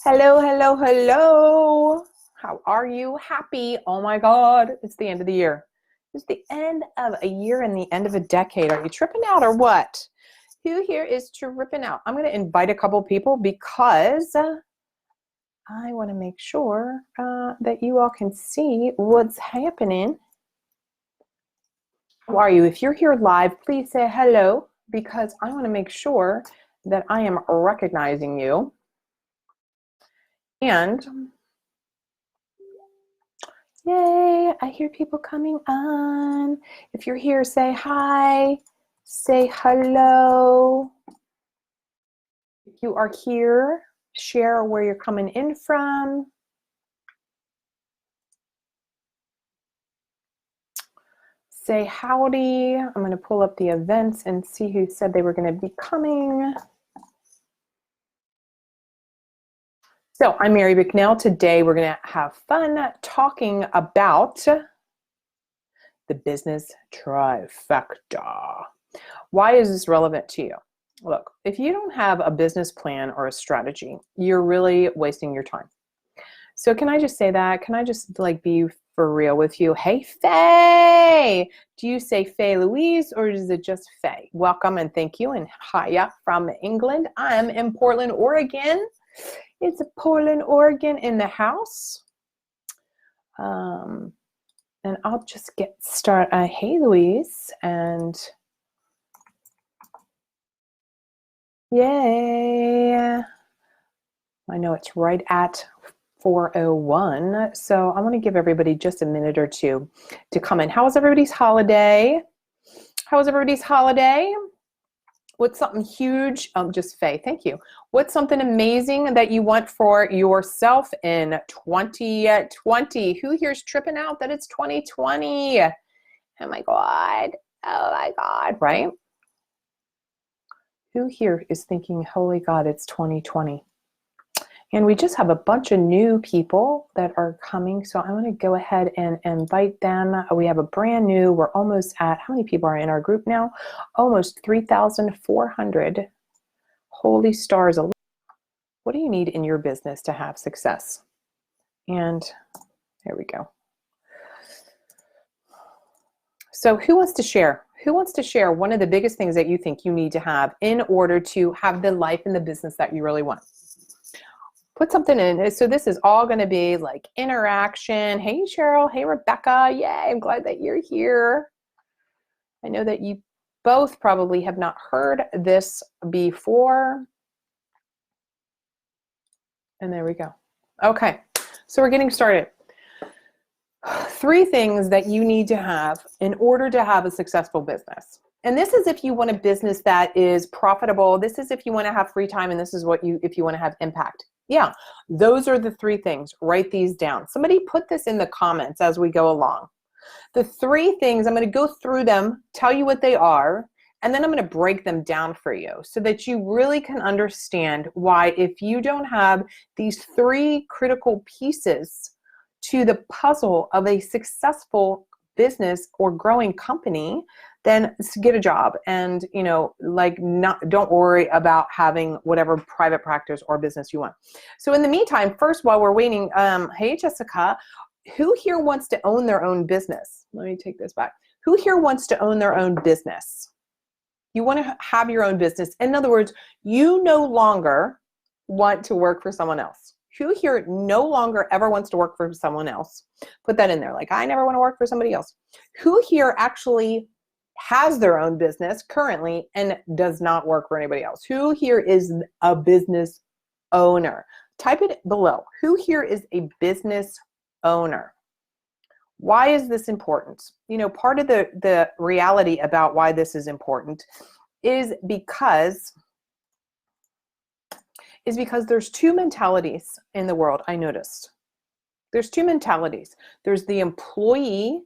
Hello, hello, hello. How are you? Happy? Oh my God, it's the end of the year. It's the end of a year and the end of a decade. Are you tripping out or what? Who here is tripping out? I'm going to invite a couple people because I want to make sure that you all can see what's happening. How are you? If you're here live, please say hello because I want to make sure that I am recognizing you. And yay, I hear people coming on. If you're here, say hi, say hello. If you are here, share where you're coming in from. Say howdy. I'm going to pull up the events and see who said they were going to be coming. So I'm Mary Bicknell. Today we're going to have fun talking about the Biz Trifecta. Why is this relevant to you? Look, if you don't have a business plan or a strategy, you're really wasting your time. So can I just say that? Can I just be for real with you? Hey, Faye! Do you say Faye Louise or is it just Faye? Welcome and thank you. And hiya from England. I'm in Portland, Oregon. It's Portland, Oregon in the house. And I'll just get started. Hey, Louise. And yay. I know it's right at 4:01. So I want to give everybody just a minute or two to come in. How was everybody's holiday? How was everybody's holiday? What's something huge? Just Faye, thank you. What's something amazing that you want for yourself in 2020? Who here's tripping out that it's 2020? Oh my God. Oh my God, right? Who here is thinking, holy God, it's 2020? And we just have a bunch of new people that are coming. So I want to go ahead and invite them. We have a brand new, we're almost at, how many people are in our group now? Almost 3,400. Holy stars. What do you need in your business to have success? And there we go. So who wants to share? Who wants to share one of the biggest things that you think you need to have in order to have the life and the business that you really want? Put something in. So this is all going to be like interaction. Hey, Cheryl. Hey, Rebecca. Yay. I'm glad that you're here. I know that you both probably have not heard this before. And there we go. Okay. So we're getting started. 3 things that you need to have in order to have a successful business. And this is if you want a business that is profitable. This is if you want to have free time. And this is if you want to have impact. Yeah, those are the 3 things. Write these down. Somebody put this in the comments as we go along. The 3 things, I'm going to go through them, tell you what they are, and then I'm going to break them down for you so that you really can understand why if you don't have these 3 critical pieces to the puzzle of a successful business or growing company, then get a job and, don't worry about having whatever private practice or business you want. So in the meantime, first, while we're waiting, hey, Jessica, who here wants to own their own business? Let me take this back. Who here wants to own their own business? You want to have your own business. In other words, you no longer want to work for someone else. Who here no longer ever wants to work for someone else? Put that in there. Like, I never want to work for somebody else. Who here actually has their own business currently and does not work for anybody else? Who here is a business owner? Type it below. Who here is a business owner? Why is this important? Part of the reality about why this is important is because there's 2 mentalities in the world. I noticed there's 2 mentalities. There's the employee,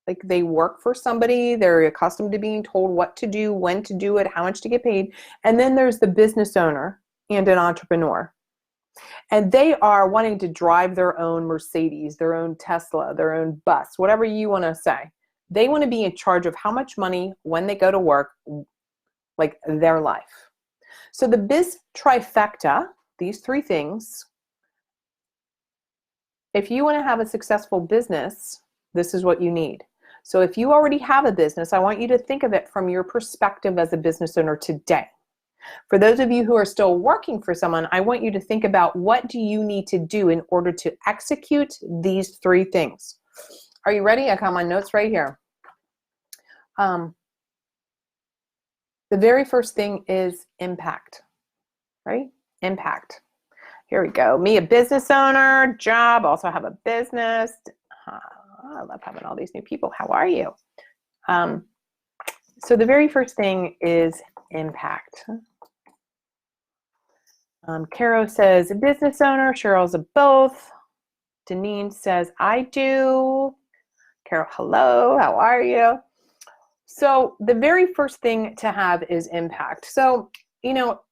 like they work for somebody, they're accustomed to being told what to do, when to do it, how much to get paid. And then there's the business owner and an entrepreneur. And they are wanting to drive their own Mercedes, their own Tesla, their own bus, whatever you want to say. They want to be in charge of how much money, when they go to work, like their life. So the Biz Trifecta, these 3 things, if you want to have a successful business, this is what you need. So if you already have a business, I want you to think of it from your perspective as a business owner today. For those of you who are still working for someone, I want you to think about what do you need to do in order to execute these 3 things. Are you ready? I got my notes right here. The very first thing is impact, right? Impact. Here we go. Me, a business owner, job, also have a business. I love having all these new people. How are you? So the very first thing is impact. Caro says, a business owner. Cheryl's a both. Deneen says, I do. Carol, hello. How are you? So the very first thing to have is impact. So,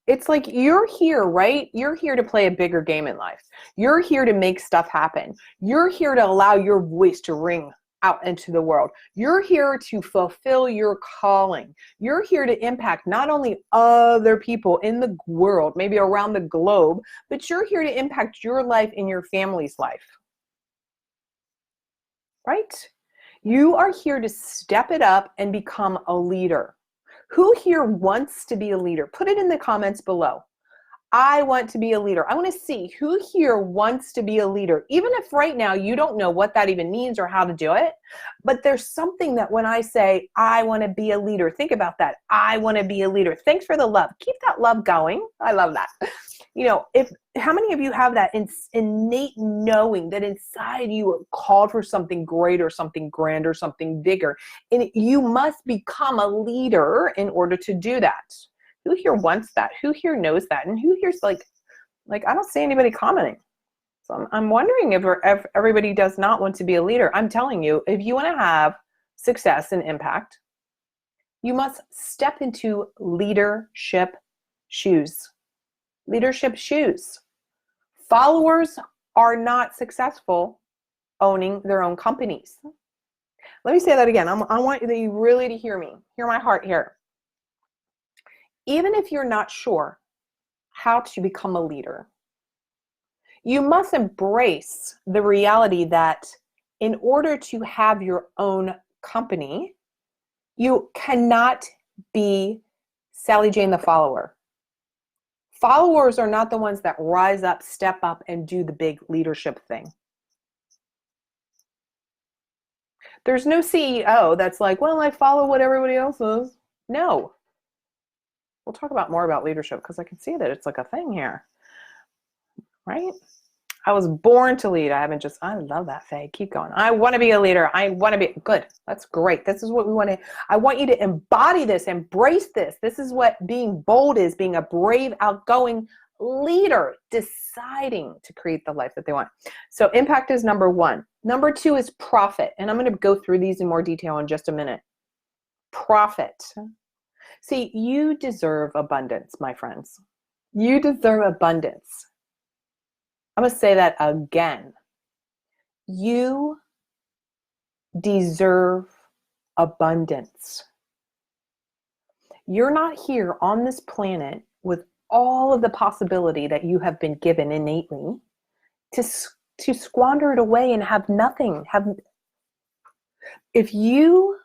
it's like you're here, right? You're here to play a bigger game in life. You're here to make stuff happen. You're here to allow your voice to ring out into the world. You're here to fulfill your calling. You're here to impact not only other people in the world, maybe around the globe, but you're here to impact your life and your family's life. Right? You are here to step it up and become a leader. Who here wants to be a leader? Put it in the comments below. I want to be a leader. I want to see who here wants to be a leader. Even if right now you don't know what that even means or how to do it, but there's something that when I say, I want to be a leader, think about that. I want to be a leader. Thanks for the love. Keep that love going. I love that. How many of you have that innate knowing that inside you are called for something greater, something grander, something bigger, and you must become a leader in order to do that? Who here wants that? Who here knows that? And who here's like I don't see anybody commenting. So I'm wondering if everybody does not want to be a leader. I'm telling you, if you want to have success and impact, you must step into leadership shoes. Leadership shoes. Followers are not successful owning their own companies. Let me say that again. I want you really to hear me. Hear my heart here. Even if you're not sure how to become a leader, you must embrace the reality that in order to have your own company, you cannot be Sally Jane the follower. Followers are not the ones that rise up, step up, and do the big leadership thing. There's no CEO that's like, well, I follow what everybody else does. No. We'll talk about more about leadership because I can see that it's like a thing here, right? I was born to lead. I love that, Faye. Keep going. I want to be a leader. I want to be good. That's great. This is what we want to, I want you to embody this, embrace this. This is what being bold is, being a brave, outgoing leader, deciding to create the life that they want. So impact is number 1. Number 2 is profit. And I'm going to go through these in more detail in just a minute. Profit. See, you deserve abundance, my friends. You deserve abundance. I'm going to say that again. You deserve abundance. You're not here on this planet with all of the possibility that you have been given innately to squander it away and have nothing. If you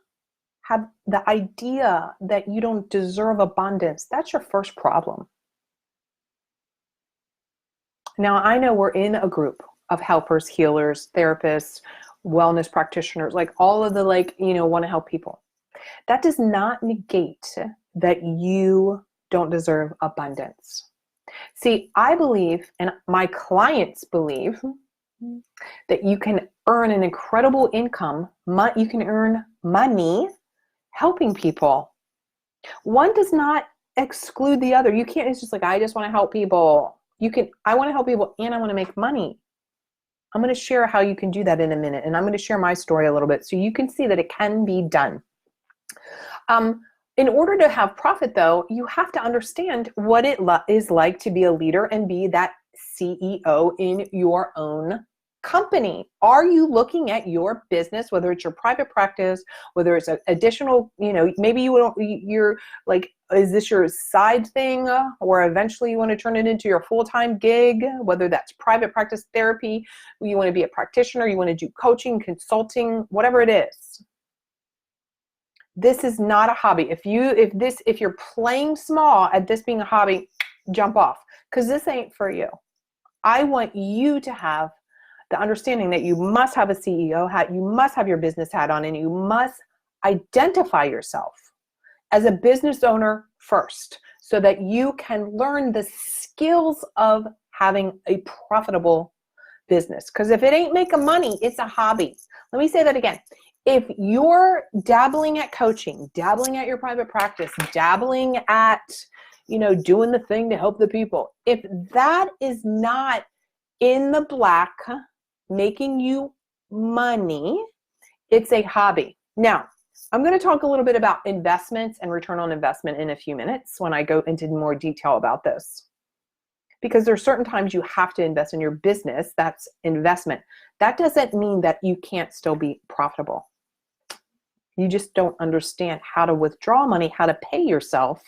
have the idea that you don't deserve abundance, that's your first problem. Now, I know we're in a group of helpers, healers, therapists, wellness practitioners, like all of the want to help people. That does not negate that you don't deserve abundance. See, I believe, and my clients believe, that you can earn an incredible income. You can earn money helping people. One does not exclude the other. You can't, it's just like, I just want to help people. I want to help people and I want to make money. I'm going to share how you can do that in a minute. And I'm going to share my story a little bit so you can see that it can be done. In order to have profit though, you have to understand what it is like to be a leader and be that CEO in your own company? Are you looking at your business, whether it's your private practice, whether it's an additional, maybe you're like, is this your side thing, or eventually you want to turn it into your full-time gig, whether that's private practice therapy, you want to be a practitioner, you want to do coaching, consulting, whatever it is. This is not a hobby. If you're playing small at this being a hobby, jump off, because this ain't for you. I want you to have the understanding that you must have a CEO hat, you must have your business hat on, and you must identify yourself as a business owner first, so that you can learn the skills of having a profitable business. Because if it ain't making money, it's a hobby. Let me say that again. If you're dabbling at coaching, dabbling at your private practice, dabbling at, doing the thing to help the people, if that is not in the black, making you money, it's a hobby. Now, I'm going to talk a little bit about investments and return on investment in a few minutes when I go into more detail about this. Because there are certain times you have to invest in your business. That's investment. That doesn't mean that you can't still be profitable. You just don't understand how to withdraw money, how to pay yourself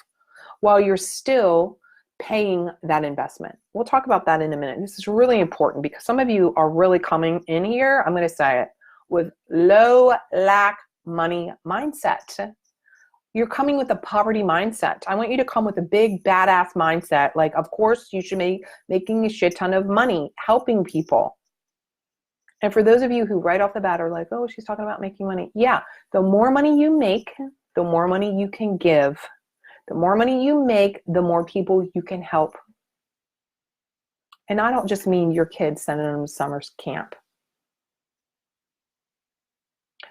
while you're still paying that investment. We'll talk about that in a minute. This is really important because some of you are really coming in here, I'm going to say it, with low, lack money mindset. You're coming with a poverty mindset. I want you to come with a big badass mindset. Like, of course, you should be making a shit ton of money, helping people. And for those of you who right off the bat are like, oh, she's talking about making money. Yeah, the more money you make, the more money you can give. The more money you make, the more people you can help. And I don't just mean your kids sending them to summer camp.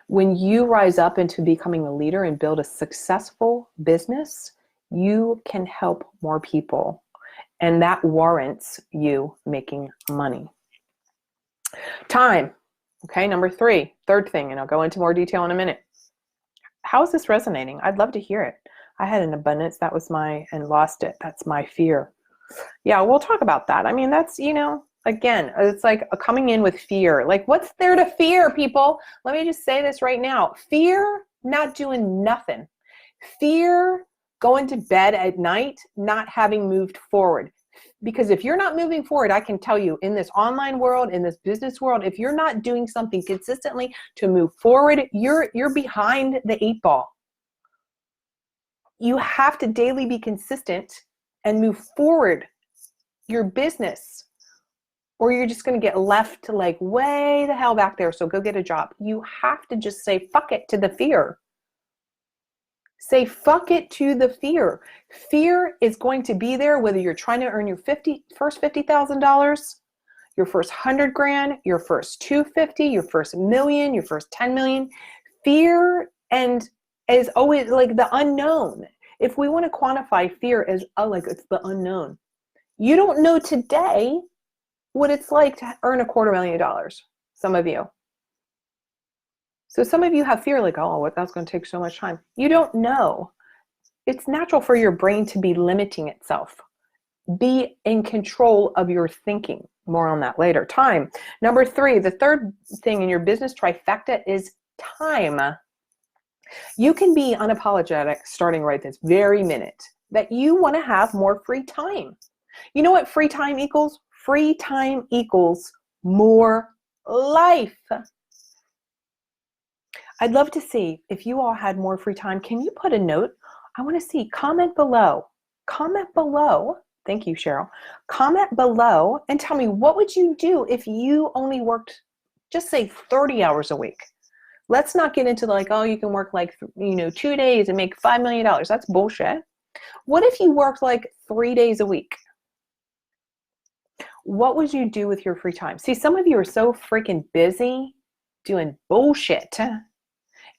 When you rise up into becoming a leader and build a successful business, you can help more people. And that warrants you making money. Time. Okay, number 3, third thing, and I'll go into more detail in a minute. How is this resonating? I'd love to hear it. I had an abundance, that was and lost it. That's my fear. Yeah, we'll talk about that. I mean, that's, again, it's like coming in with fear. Like, what's there to fear, people? Let me just say this right now. Fear not doing nothing. Fear going to bed at night, not having moved forward. Because if you're not moving forward, I can tell you, in this online world, in this business world, if you're not doing something consistently to move forward, you're behind the 8 ball. You have to daily be consistent and move forward your business, or you're just going to get left to like way the hell back there. So go get a job. You have to just say fuck it to the fear. Say fuck it to the fear. Fear is going to be there whether you're trying to earn your first $50,000, your first 100 grand, your first 250, your first million, your first 10 million. Fear and is always like the unknown. If we want to quantify fear as like it's the unknown. You don't know today what it's like to earn $250,000, some of you. So some of you have fear like, oh, that's going to take so much time. You don't know. It's natural for your brain to be limiting itself. Be in control of your thinking. More on that later. Time. Number 3, the third thing in your business trifecta is time. You can be unapologetic starting right this very minute that you want to have more free time. You know what free time equals? Free time equals more life. I'd love to see if you all had more free time. Can you put a note? I want to see. Comment below. Comment below. Thank you, Cheryl. Comment below and tell me, what would you do if you only worked, just say 30 hours a week? Let's not get into like, oh, you can work like, 2 days and make $5 million. That's bullshit. What if you worked like 3 days a week? What would you do with your free time? See, some of you are so freaking busy doing bullshit.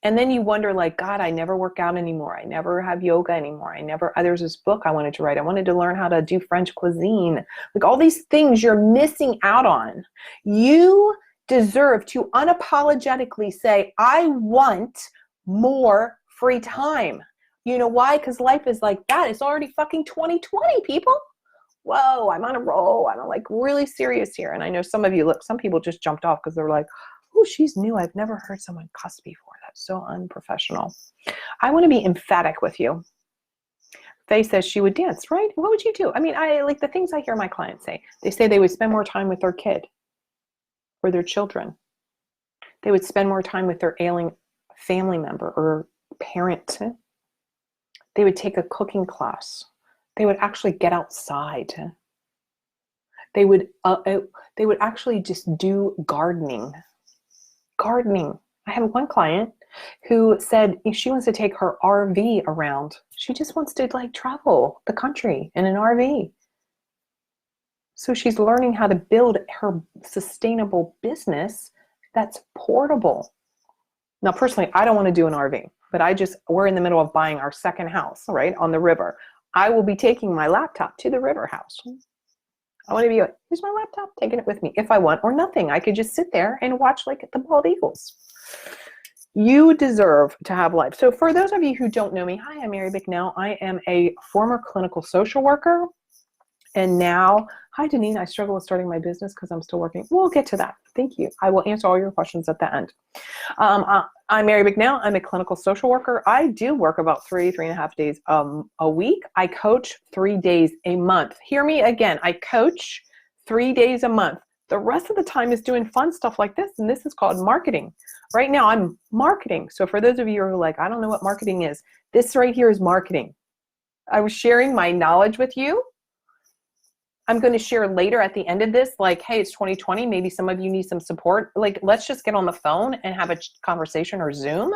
And then you wonder like, God, I never work out anymore. I never have yoga anymore. There's this book I wanted to write. I wanted to learn how to do French cuisine. Like all these things you're missing out on. You deserve to unapologetically say, I want more free time. You know why? Because life is like that. It's already fucking 2020, people. whoa, I'm on a roll. I'm like really serious here. And I know some of you, look, some people just jumped off because they're like, oh, she's new. I've never heard someone cuss before. That's so unprofessional. I want to be emphatic with you. Faye says she would dance, right? What would you do? I mean, I like the things I hear my clients say. They say they would spend more time with their kid or their children. They would spend more time with their ailing family member or parent. They would take a cooking class. They would actually get outside. They would actually just do gardening. Gardening. I have one client who said she wants to take her RV around. She just wants to like travel the country in an RV. So she's learning how to build her sustainable business that's portable. Now, personally, I don't want to do an RV, but we're in the middle of buying our second house, right, on the river. I will be taking my laptop to the river house. I want to be like, here's my laptop, taking it with me if I want, or nothing. I could just sit there and watch like the bald eagles. You deserve to have life. So for those of you who don't know me, hi, I'm Mary Bicknell. I am a former clinical social worker. And now, hi, Deneen, I struggle with starting my business because I'm still working. We'll get to that. Thank you. I will answer all your questions at the end. I'm Mary Bicknell. I'm a clinical social worker. I do work about 3.5 days a week. I coach 3 days a month. Hear me again. I coach 3 days a month. The rest of the time is doing fun stuff like this, and this is called marketing. Right now, I'm marketing. So for those of you who are like, I don't know what marketing is, this right here is marketing. I was sharing my knowledge with you. I'm going to share later at the end of this, like, hey, it's 2020. Maybe some of you need some support. Like, let's just get on the phone and have a conversation or Zoom.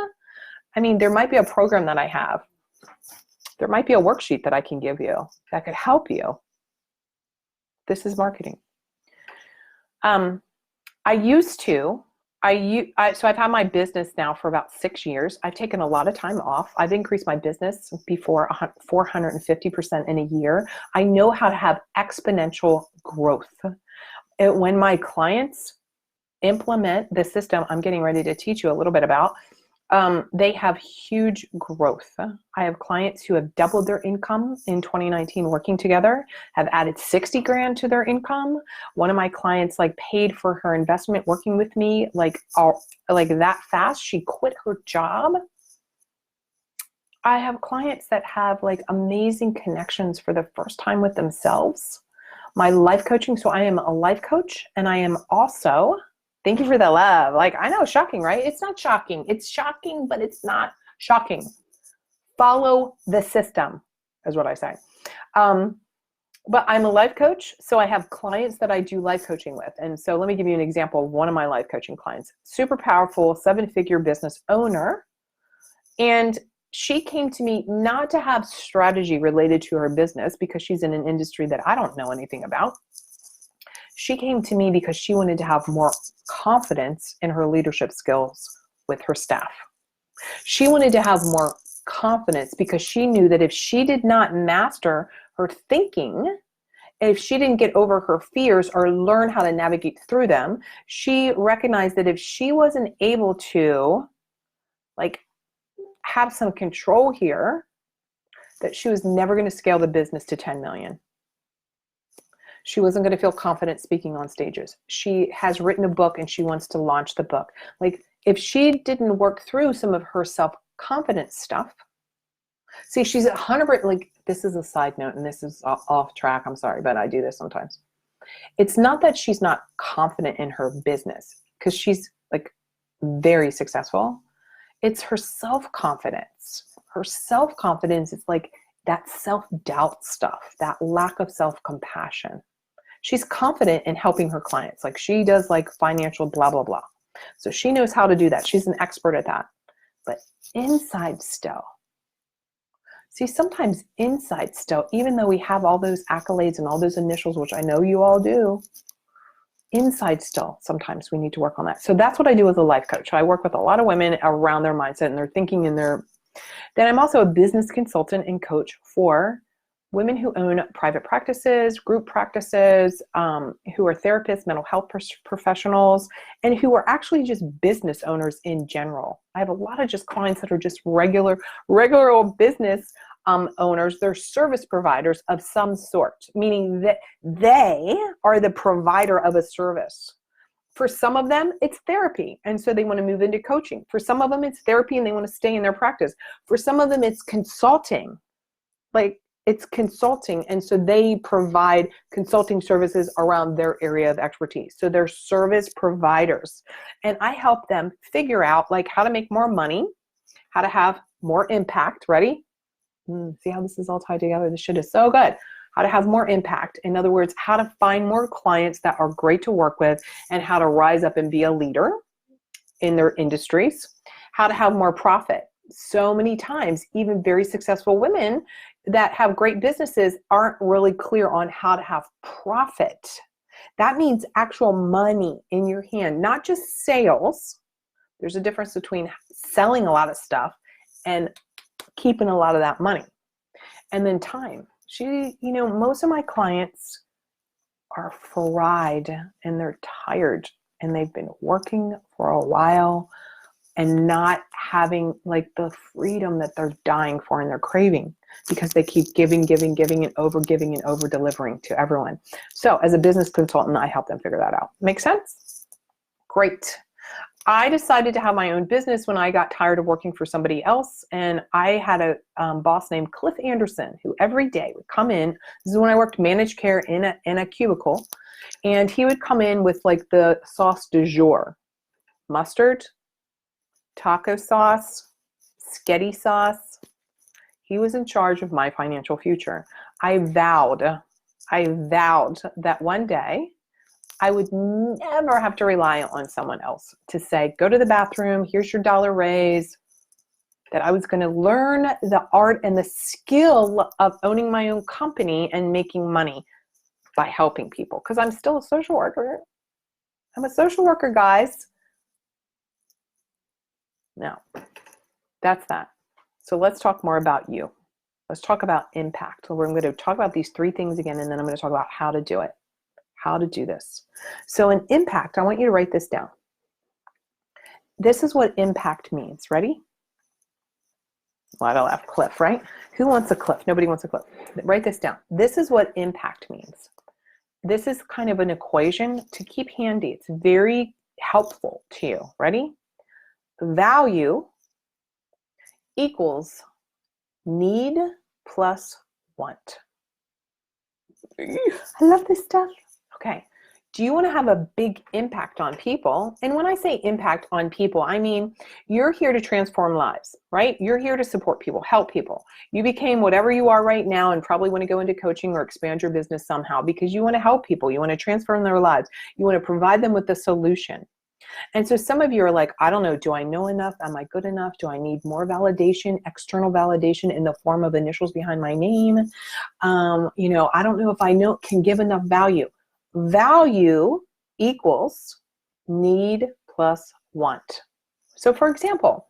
I mean, there might be a program that I have. There might be a worksheet that I can give you that could help you. This is marketing. So I've had my business now for about 6 years. I've taken a lot of time off. I've increased my business before 450% in a year. I know how to have exponential growth. When my clients implement the system I'm getting ready to teach you a little bit about, they have huge growth. I have clients who have doubled their income in 2019 working together, have added 60 grand to their income. One of my clients like paid for her investment working with me like that fast. She quit her job. I have clients that have like amazing connections for the first time with themselves. My life coaching, so I am a life coach, and I am also, thank you for the love. Like, I know, shocking, right? It's not shocking. It's shocking, but it's not shocking. Follow the system is what I say. But I'm a life coach, so I have clients that I do life coaching with. And so let me give you an example of one of my life coaching clients. Super powerful, 7-figure business owner. And she came to me not to have strategy related to her business because she's in an industry that I don't know anything about. She came to me because she wanted to have more confidence in her leadership skills with her staff. She wanted to have more confidence because she knew that if she did not master her thinking, if she didn't get over her fears or learn how to navigate through them, she recognized that if she wasn't able to like have some control here, that she was never going to scale the business to 10 million. She wasn't going to feel confident speaking on stages. She has written a book and she wants to launch the book. Like, if she didn't work through some of her self-confidence stuff, see, she's 100%, like, this is a side note and this is off track. I'm sorry, but I do this sometimes. It's not that she's not confident in her business, because she's like very successful. It's her self-confidence. Her self-confidence is like that self-doubt stuff, that lack of self-compassion. She's confident in helping her clients. Like, she does like financial blah, blah, blah. So she knows how to do that. She's an expert at that. But inside still, see, sometimes inside still, even though we have all those accolades and all those initials, which I know you all do, inside still, sometimes we need to work on that. So that's what I do as a life coach. I work with a lot of women around their mindset and their thinking and their. Then I'm also a business consultant and coach for women who own private practices, group practices, who are therapists, mental health professionals, and who are actually just business owners in general. I have a lot of just clients that are just regular old business owners, they're service providers of some sort, meaning that they are the provider of a service. For some of them, it's therapy, and so they want to move into coaching. For some of them, it's therapy and they want to stay in their practice. For some of them, it's consulting. Like, it's consulting, and so they provide consulting services around their area of expertise. So they're service providers, and I help them figure out like how to make more money, how to have more impact. Ready? See how this is all tied together? This shit is so good. How to have more impact. In other words, how to find more clients that are great to work with, and how to rise up and be a leader in their industries. How to have more profit. So many times, even very successful women that have great businesses aren't really clear on how to have profit. That means actual money in your hand, not just sales. There's a difference between selling a lot of stuff and keeping a lot of that money. And then time. Most of my clients are fried and they're tired and they've been working for a while and not having like the freedom that they're dying for and they're craving, because they keep giving and over delivering to everyone. So as a business consultant, I help them figure that out. Make sense? Great. I decided to have my own business when I got tired of working for somebody else. And I had a boss named Cliff Anderson who every day would come in. This is when I worked managed care in a cubicle. And he would come in with like the sauce du jour: mustard, taco sauce, sketty sauce. He was in charge of my financial future. I vowed that one day I would never have to rely on someone else to say, go to the bathroom, here's your dollar raise. That I was going to learn the art and the skill of owning my own company and making money by helping people. Because I'm still a social worker. I'm a social worker, guys. Now, that's that. So let's talk more about you. Let's talk about impact. We're going to talk about these 3 things again, and then I'm going to talk about how to do it. How to do this. So in impact, I want you to write this down. This is what impact means. Ready? Well, I don't have Cliff, right? Who wants a Cliff? Nobody wants a Cliff. Write this down. This is what impact means. This is kind of an equation to keep handy. It's very helpful to you. Ready? Value equals need plus want. I love this stuff. Okay. Do you want to have a big impact on people? And when I say impact on people, I mean, you're here to transform lives, right? You're here to support people, help people. You became whatever you are right now and probably want to go into coaching or expand your business somehow because you want to help people. You want to transform their lives. You want to provide them with the solution. And so some of you are like, I don't know, do I know enough? Am I good enough? Do I need more validation, external validation in the form of initials behind my name? I don't know if I can give enough value. Value equals need plus want. So for example,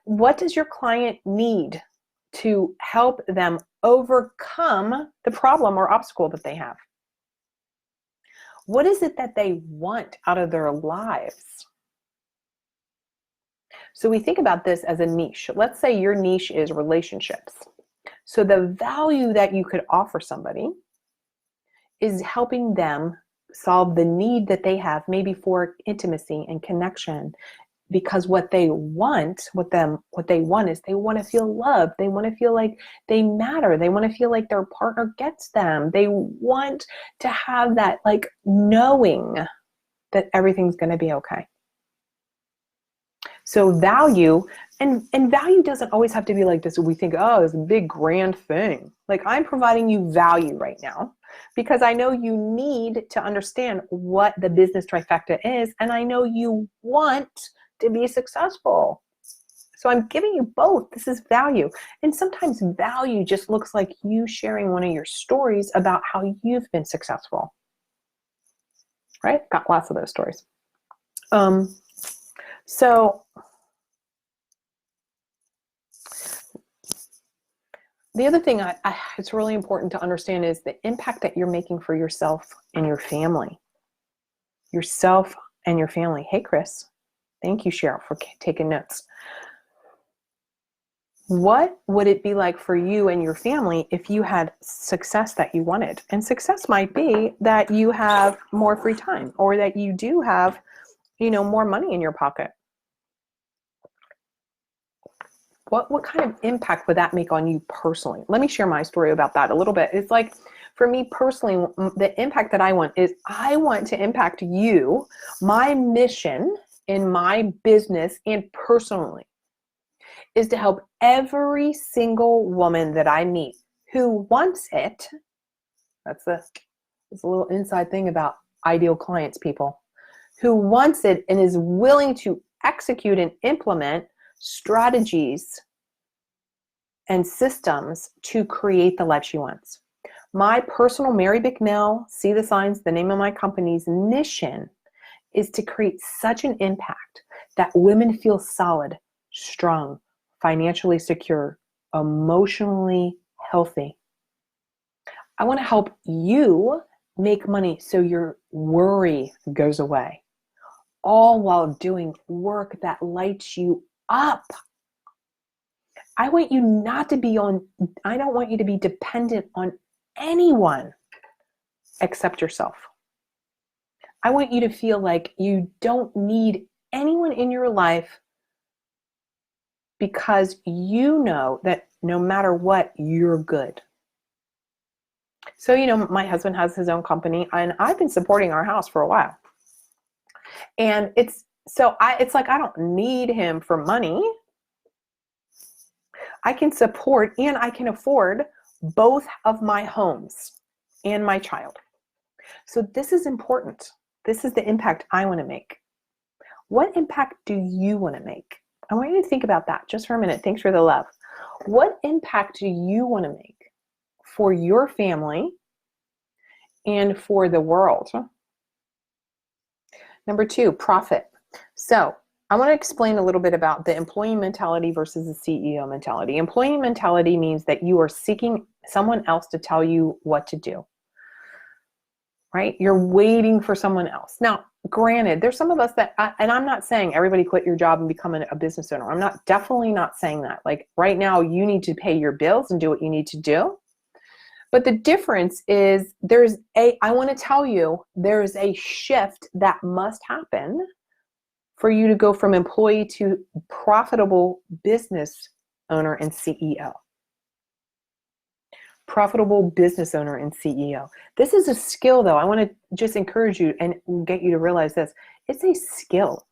what does your client need to help them overcome the problem or obstacle that they have? What is it that they want out of their lives? So we think about this as a niche. Let's say your niche is relationships. So the value that you could offer somebody is helping them solve the need that they have, maybe for intimacy and connection, because what they want is they want to feel loved. They want to feel like they matter. They want to feel like their partner gets them. They want to have that like knowing that everything's going to be okay. So value, and value doesn't always have to be like this. We think, oh, it's a big grand thing. Like, I'm providing you value right now because I know you need to understand what the business trifecta is, and I know you want to be successful. So I'm giving you both. This is value. And sometimes value just looks like you sharing one of your stories about how you've been successful. Right? Got lots of those stories. So the other thing it's really important to understand is the impact that you're making for yourself and your family. Yourself and your family. Hey, Chris. Thank you, Cheryl, for taking notes. What would it be like for you and your family if you had success that you wanted? And success might be that you have more free time, or that you do have, more money in your pocket. What kind of impact would that make on you personally? Let me share my story about that a little bit. It's like, for me personally, the impact that I want is I want to impact you. My mission in my business and personally is to help every single woman that I meet who wants it. That's a little inside thing about ideal clients, people. Who wants it and is willing to execute and implement strategies and systems to create the life she wants. My personal Mary McNeil, see the signs, the name of my company's mission is to create such an impact that women feel solid, strong, financially secure, emotionally healthy. I want to help you make money so your worry goes away, all while doing work that lights you up. I want you not to be I don't want you to be dependent on anyone except yourself. I want you to feel like you don't need anyone in your life, because you know that no matter what, you're good. So, my husband has his own company, and I've been supporting our house for a while. And it's like I don't need him for money. I can support and I can afford both of my homes and my child. So this is important. This is the impact I want to make. What impact do you want to make? I want you to think about that just for a minute. Thanks for the love. What impact do you want to make for your family and for the world? Number 2, profit. So I want to explain a little bit about the employee mentality versus the CEO mentality. Employee mentality means that you are seeking someone else to tell you what to do, right? You're waiting for someone else. Now, granted, there's some of us that, and I'm not saying everybody quit your job and become a business owner. I'm definitely not saying that. Like right now, you need to pay your bills and do what you need to do. But the difference is I want to tell you, there's a shift that must happen for you to go from employee to profitable business owner and CEO. Profitable business owner and CEO. This is a skill, though. I want to just encourage you and get you to realize this. It's a skill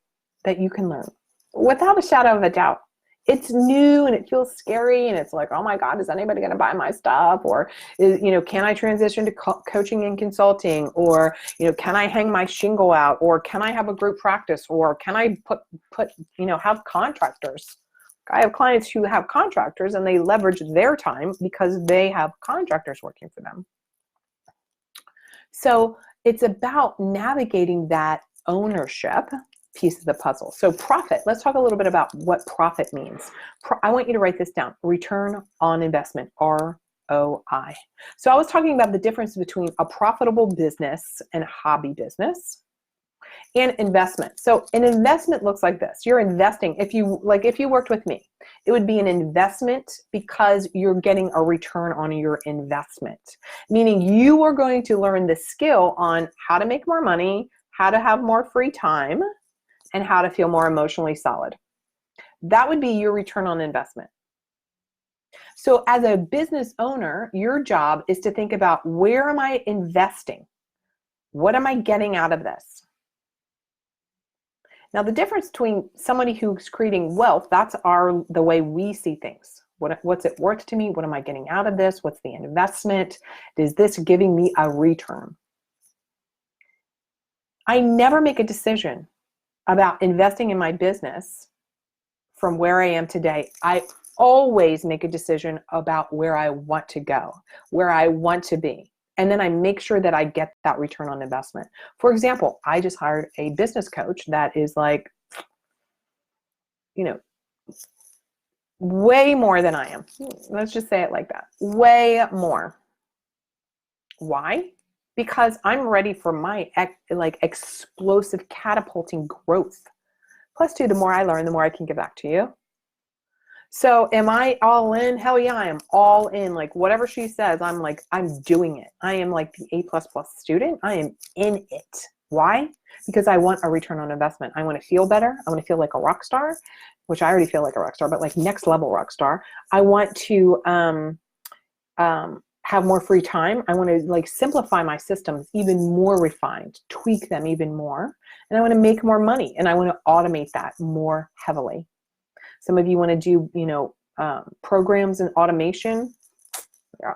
that you can learn without a shadow of a doubt. It's new and it feels scary, and it's like, oh my God, is anybody going to buy my stuff? Or, can I transition to coaching and consulting? Or, can I hang my shingle out? Or can I have a group practice? Or can I have contractors? I have clients who have contractors and they leverage their time because they have contractors working for them. So it's about navigating that ownership piece of the puzzle. So profit, let's talk a little bit about what profit means. I want you to write this down. Return on investment, ROI. So I was talking about the difference between a profitable business and a hobby business and investment. So an investment looks like this. You're investing. If you worked with me, it would be an investment because you're getting a return on your investment, meaning you are going to learn the skill on how to make more money, how to have more free time, and how to feel more emotionally solid. That would be your return on investment. So as a business owner, your job is to think about, where am I investing? What am I getting out of this? Now, the difference between somebody who's creating wealth, that's the way we see things. What's it worth to me? What am I getting out of this? What's the investment? Is this giving me a return? I never make a decision about investing in my business from where I am today. I always make a decision about where I want to go, where I want to be. And then I make sure that I get that return on investment. For example, I just hired a business coach that is like, way more than I am. Let's just say it like that. Way more. Why? Because I'm ready for my explosive catapulting growth. Plus 2, the more I learn, the more I can give back to you. So am I all in? Hell yeah, I am all in. Like whatever she says, I'm like, I'm doing it. I am like the A++ student. I am in it. Why? Because I want a return on investment. I want to feel better. I want to feel like a rock star, which I already feel like a rock star, but like next level rock star. I want to have more free time. I want to like simplify my systems even more refined, tweak them even more. And I want to make more money, and I want to automate that more heavily. Some of you want to do, programs and automation. Yeah.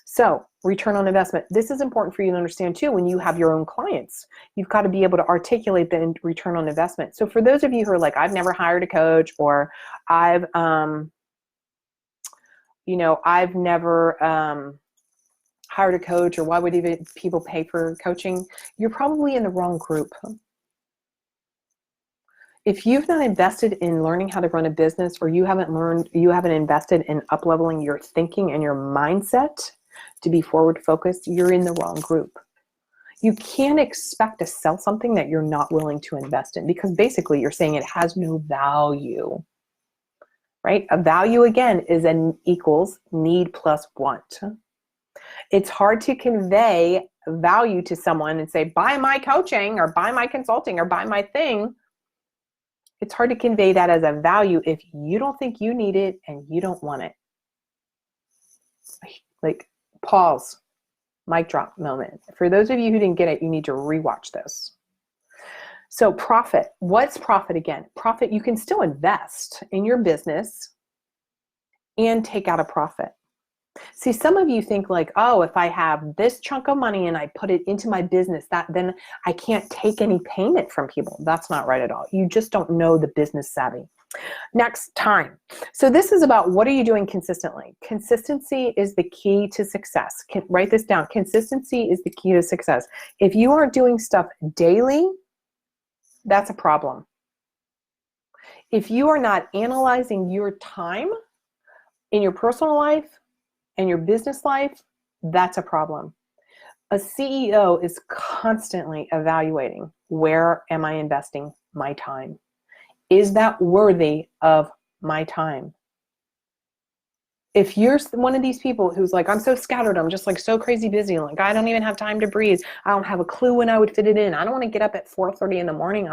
So return on investment. This is important for you to understand too. When you have your own clients, you've got to be able to articulate the return on investment. So for those of you who are like, I've never hired a coach, or I've never hired a coach, or why would even people pay for coaching? You're probably in the wrong group. If you've not invested in learning how to run a business, or you haven't invested in up-leveling your thinking and your mindset to be forward focused, you're in the wrong group. You can't expect to sell something that you're not willing to invest in, because basically you're saying it has no value, right? A value, again, is an equals need plus want. It's hard to convey value to someone and say, buy my coaching or buy my consulting or buy my thing. It's hard to convey that as a value if you don't think you need it and you don't want it. Like, pause, mic drop moment. For those of you who didn't get it, you need to rewatch this. So profit, what's profit again? Profit, you can still invest in your business and take out a profit. See, some of you think like, oh, if I have this chunk of money and I put it into my business, then I can't take any payment from people. That's not right at all. You just don't know the business savvy. Next, time. So this is about, what are you doing consistently? Consistency is the key to success. Write this down. Consistency is the key to success. If you aren't doing stuff daily, that's a problem. If you are not analyzing your time in your personal life and your business life, that's a problem. A CEO is constantly evaluating, where am I investing my time? Is that worthy of my time? If you're one of these people who's like, I'm so scattered, I'm just like so crazy busy, like I don't even have time to breathe, I don't have a clue when I would fit it in, I don't want to get up at 4:30 in the morning,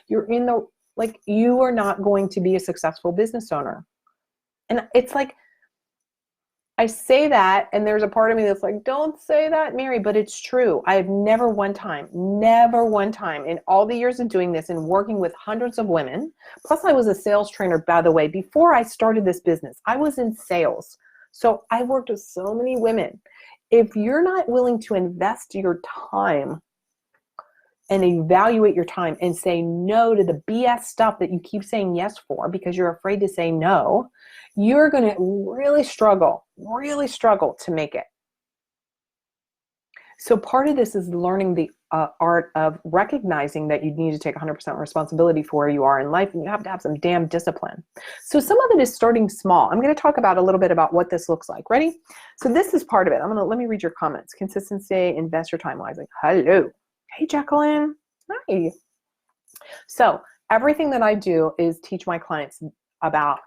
you're in the, like, you are not going to be a successful business owner. And it's like, I say that, and there's a part of me that's like, don't say that, Mary, but it's true. I have never one time in all the years of doing this and working with hundreds of women, plus I was a sales trainer, by the way, before I started this business. I was in sales. So I worked with so many women. If you're not willing to invest your time and evaluate your time and say no to the BS stuff that you keep saying yes for because you're afraid to say no, you're going to really struggle to make it. So part of this is learning the art of recognizing that you need to take 100% responsibility for where you are in life, and you have to have some damn discipline. So some of it is starting small. I'm going to talk about a little bit about what this looks like. Ready? So this is part of it. Let me read your comments. Consistency, invest your time wisely. Hello. Hey, Jacqueline. Hi. So everything that I do is teach my clients about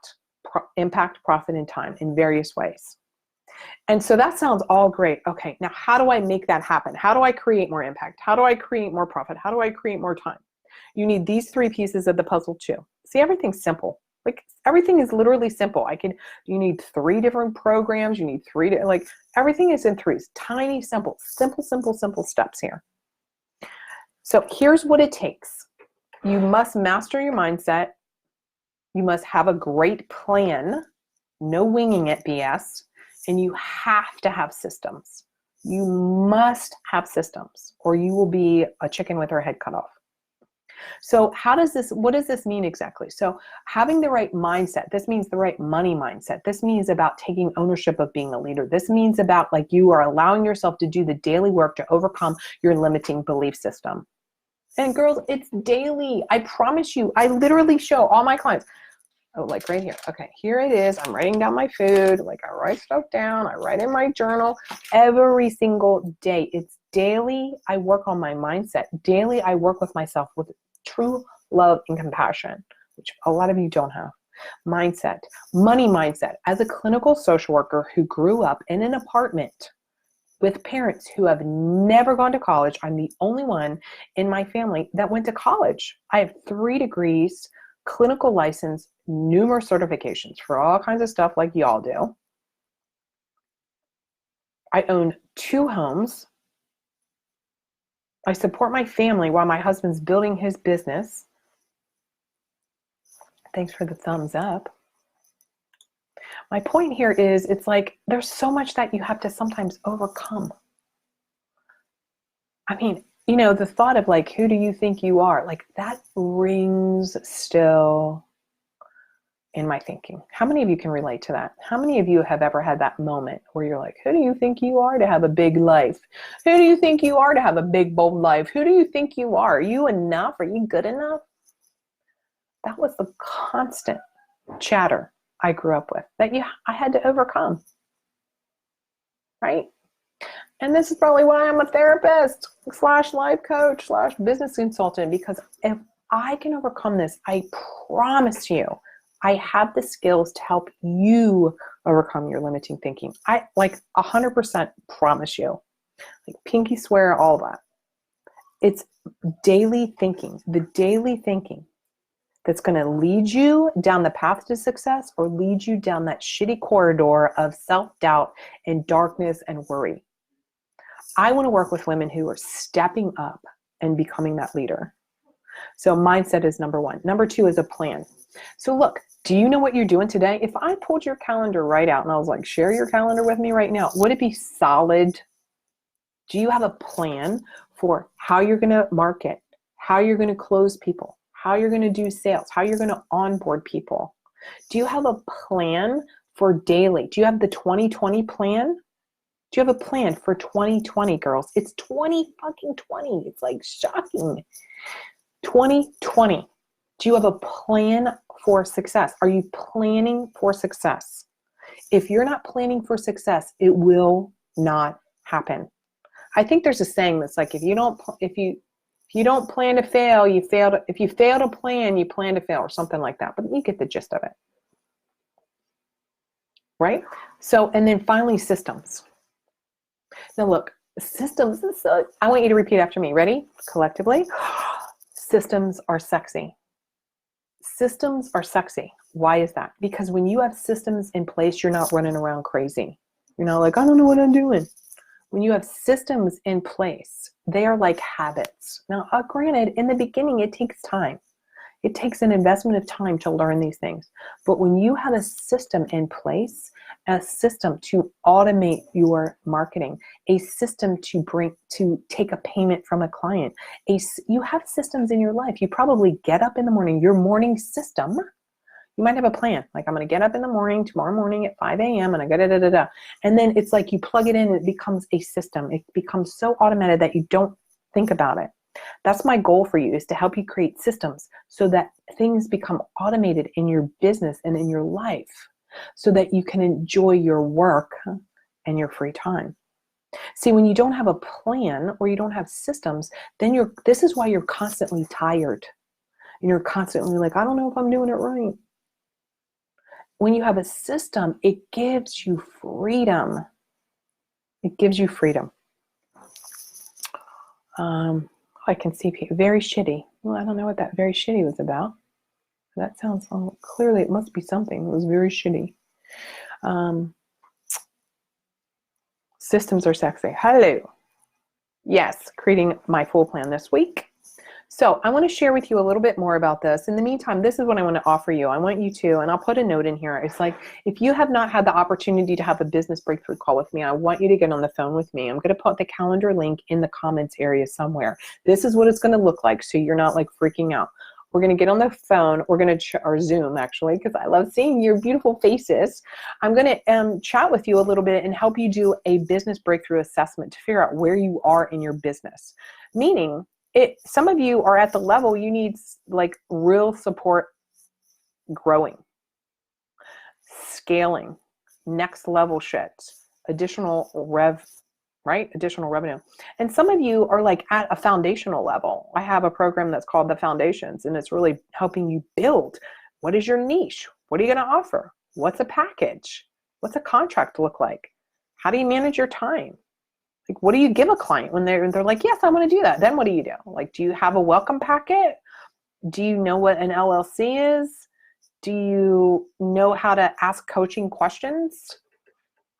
impact, profit, and time in various ways. And so that sounds all great. Okay, now how do I make that happen? How do I create more impact? How do I create more profit? How do I create more time? You need these three pieces of the puzzle too. See, everything's simple. Like, everything is literally simple. You need 3 different programs. You need everything is in 3s. Tiny, simple steps here. So here's what it takes. You must master your mindset. You must have a great plan. No winging it BS. And you have to have systems. You must have systems, or you will be a chicken with her head cut off. So what does this mean exactly? So having the right mindset, this means the right money mindset. This means about taking ownership of being a leader. This means about, like, you are allowing yourself to do the daily work to overcome your limiting belief system. And girls, it's daily. I promise you, I literally show all my clients. Oh, like right here. Okay, here it is. I'm writing down my food. Like, I write stuff down. I write in my journal every single day. It's daily. I work on my mindset. Daily, I work with myself with true love and compassion, which a lot of you don't have. mindset, money mindset. As a clinical social worker who grew up in an apartment with parents who have never gone to college, I'm the only one in my family that went to college. I have 3 degrees, clinical license, numerous certifications for all kinds of stuff like y'all do. I own 2 homes. I support my family while my husband's building his business. Thanks for the thumbs up. My point here is, it's like there's so much that you have to sometimes overcome. I mean, you know, the thought of like, who do you think you are? Like that rings still in my thinking. How many of you can relate to that? How many of you have ever had that moment where you're like, who do you think you are to have a big life? Who do you think you are to have a big, bold life? Who do you think you are? Are you enough? Are you good enough? That was the constant chatter I grew up with that I had to overcome, right? And this is probably why I'm a therapist / life coach / business consultant, because if I can overcome this, I promise you, I have the skills to help you overcome your limiting thinking. I like 100% promise you, like pinky swear, all that. It's daily thinking, the daily thinking that's going to lead you down the path to success or lead you down that shitty corridor of self-doubt and darkness and worry. I want to work with women who are stepping up and becoming that leader. So mindset is number 1. Number 2 is a plan. So look, do you know what you're doing today? If I pulled your calendar right out and I was like, share your calendar with me right now, would it be solid? Do you have a plan for how you're going to market, how you're going to close people, how you're going to do sales, how you're going to onboard people? Do you have a plan for daily? Do you have the 2020 plan? Do you have a plan for 2020, girls? It's 20 fucking 20. It's like shocking. 2020. Do you have a plan for success? Are you planning for success? If you're not planning for success, it will not happen. I think there's a saying that's like, if you don't plan to fail, you fail to, if you fail to plan, you plan to fail, or something like that. But you get the gist of it. Right? So, and then finally, systems. Now look, systems, I want you to repeat after me. Ready? Collectively. Systems are sexy. Systems are sexy. Why is that? Because when you have systems in place, you're not running around crazy. You're not like, I don't know what I'm doing. When you have systems in place, they are like habits. Now, granted, in the beginning, it takes time. It takes an investment of time to learn these things. But when you have a system in place, a system to automate your marketing, a system to take a payment from a client, you have systems in your life. You probably get up in the morning, your morning system. You might have a plan, like I'm going to get up in the morning, tomorrow morning at 5 a.m. and I go And then it's like you plug it in and it becomes a system. It becomes so automated that you don't think about it. That's my goal for you, is to help you create systems so that things become automated in your business and in your life so that you can enjoy your work and your free time. See, when you don't have a plan or you don't have systems, then this is why you're constantly tired. And you're constantly like, I don't know if I'm doing it right. When you have a system, it gives you freedom. It gives you freedom. I can see people, very shitty. Well, I don't know what that very shitty was about. That sounds, clearly it must be something. It was very shitty. Systems are sexy. Hello. Yes, creating my full plan this week. So I want to share with you a little bit more about this. In the meantime, this is what I want to offer you. I want you to, and I'll put a note in here. It's like, if you have not had the opportunity to have a business breakthrough call with me, I want you to get on the phone with me. I'm going to put the calendar link in the comments area somewhere. This is what it's going to look like, so you're not like freaking out. We're going to get on the phone. We're going to, or Zoom actually, because I love seeing your beautiful faces. I'm going to chat with you a little bit and help you do a business breakthrough assessment to figure out where you are in your business. Meaning, some of you are at the level you need like real support growing, scaling, next level shit, additional revenue. And some of you are like at a foundational level. I have a program that's called The Foundations, and it's really helping you build. What is your niche? What are you going to offer? What's a package? What's a contract look like? How do you manage your time? Like, what do you give a client when they're like, yes, I want to do that? Then what do you do? Like, do you have a welcome packet? Do you know what an LLC is? Do you know how to ask coaching questions?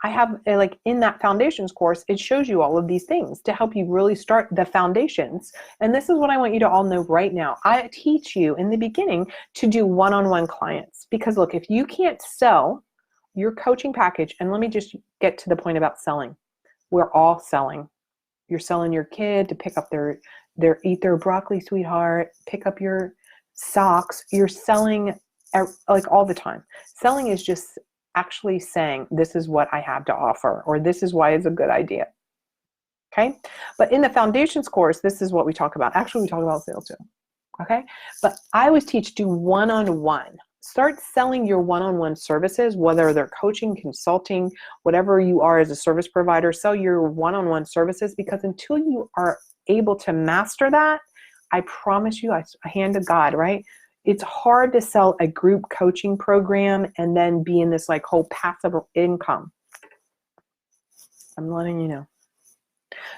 I have, like, in that foundations course, it shows you all of these things to help you really start the foundations. And this is what I want you to all know right now. I teach you in the beginning to do one-on-one clients, because look, if you can't sell your coaching package, and let me just get to the point about selling. We're all selling. You're selling your kid to pick up their eat their broccoli, sweetheart, pick up your socks. You're selling like all the time. Selling is just actually saying, this is what I have to offer, or this is why it's a good idea. Okay. But in the foundations course, this is what we talk about. Actually, we talk about sales too. Okay. But I always teach, do one-on-one. Start selling your one-on-one services, whether they're coaching, consulting, whatever you are as a service provider, sell your one-on-one services, because until you are able to master that, I promise you, I hand to God, right? It's hard to sell a group coaching program and then be in this like whole passive income. I'm letting you know.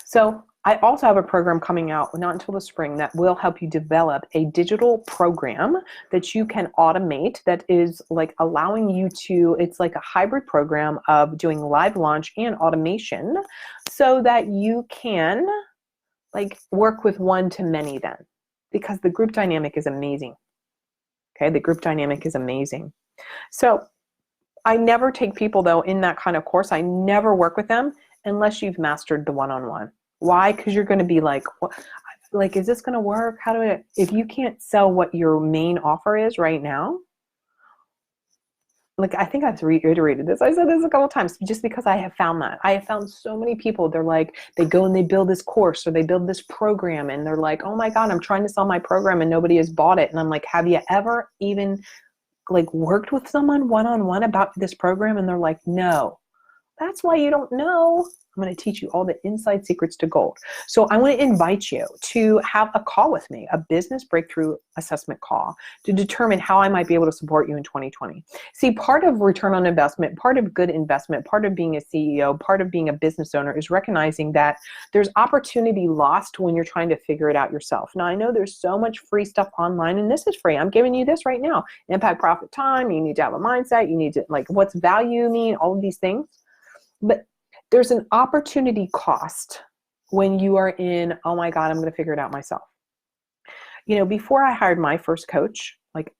So I also have a program coming out, not until the spring, that will help you develop a digital program that you can automate, that is like allowing you to, it's like a hybrid program of doing live launch and automation, so that you can like work with one to many then, because the group dynamic is amazing. Okay, the group dynamic is amazing. So I never take people though in that kind of course. I never work with them unless you've mastered the one-on-one. Why? Because you're going to be like, what? Like, is this going to work? How do I, if you can't sell what your main offer is right now? Like, I think I've reiterated this. I said this a couple of times, just because I have found that. I have found so many people, they're like, they go and they build this course or they build this program and they're like, oh my God, I'm trying to sell my program and nobody has bought it. And I'm like, have you ever even like worked with someone one-on-one about this program? And they're like, no. That's why you don't know. I'm going to teach you all the inside secrets to gold. So I want to invite you to have a call with me, a business breakthrough assessment call, to determine how I might be able to support you in 2020. See, part of return on investment, part of good investment, part of being a CEO, part of being a business owner is recognizing that there's opportunity lost when you're trying to figure it out yourself. Now, I know there's so much free stuff online, and this is free. I'm giving you this right now. Impact, profit, time. You need to have a mindset. You need to, like, what's value mean? All of these things. But there's an opportunity cost when you are in, oh my God, I'm going to figure it out myself. You know, before I hired my first coach, like,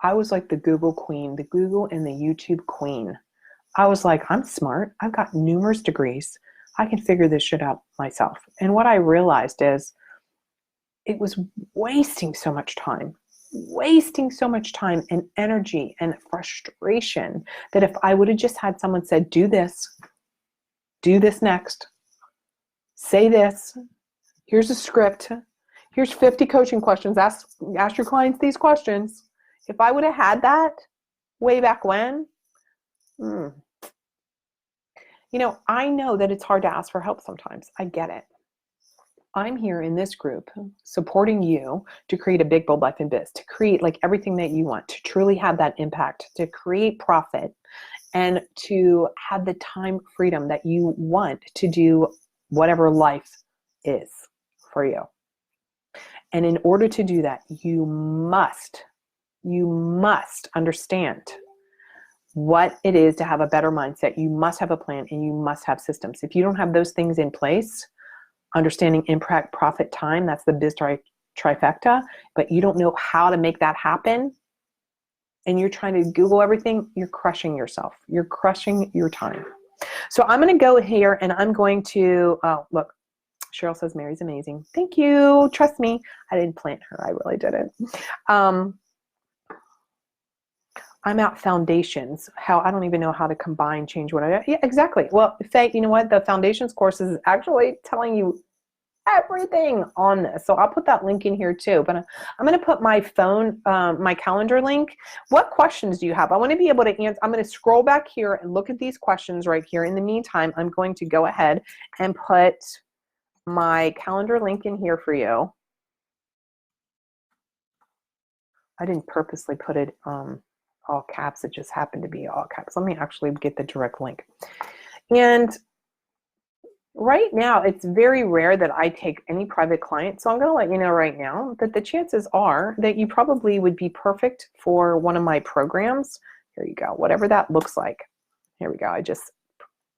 I was like the Google queen, the Google and the YouTube queen. I was like, I'm smart. I've got numerous degrees. I can figure this shit out myself. And what I realized is it was wasting so much time and energy and frustration, that if I would have just had someone said, do this next, say this, here's a script, here's 50 coaching questions, ask your clients these questions. If I would have had that way back when, you know, I know that it's hard to ask for help sometimes. I get it. I'm here in this group supporting you to create a big, bold life in biz, to create like everything that you want, to truly have that impact, to create profit, and to have the time freedom that you want to do whatever life is for you. And in order to do that, you must understand what it is to have a better mindset. You must have a plan, and you must have systems. If you don't have those things in place, understanding impact, profit, time, that's the Biz Trifecta, but you don't know how to make that happen, and you're trying to Google everything, you're crushing yourself. You're crushing your time. So I'm going to go here and I'm going to, oh, look, Cheryl says Mary's amazing. Thank you. Trust me. I didn't plant her. I really didn't. I'm at foundations. How I don't even know how to combine, change what I, yeah, exactly. Well, Faye, you know what? The foundations course is actually telling you everything on this. So I'll put that link in here too, but I'm going to put my phone, my calendar link. What questions do you have? I want to be able to answer. I'm going to scroll back here and look at these questions right here. In the meantime, I'm going to go ahead and put my calendar link in here for you. I didn't purposely put it, all caps. It just happened to be all caps. Let me actually get the direct link. And right now, it's very rare that I take any private clients. So I'm going to let you know right now that the chances are that you probably would be perfect for one of my programs. Here you go. Whatever that looks like. Here we go. I just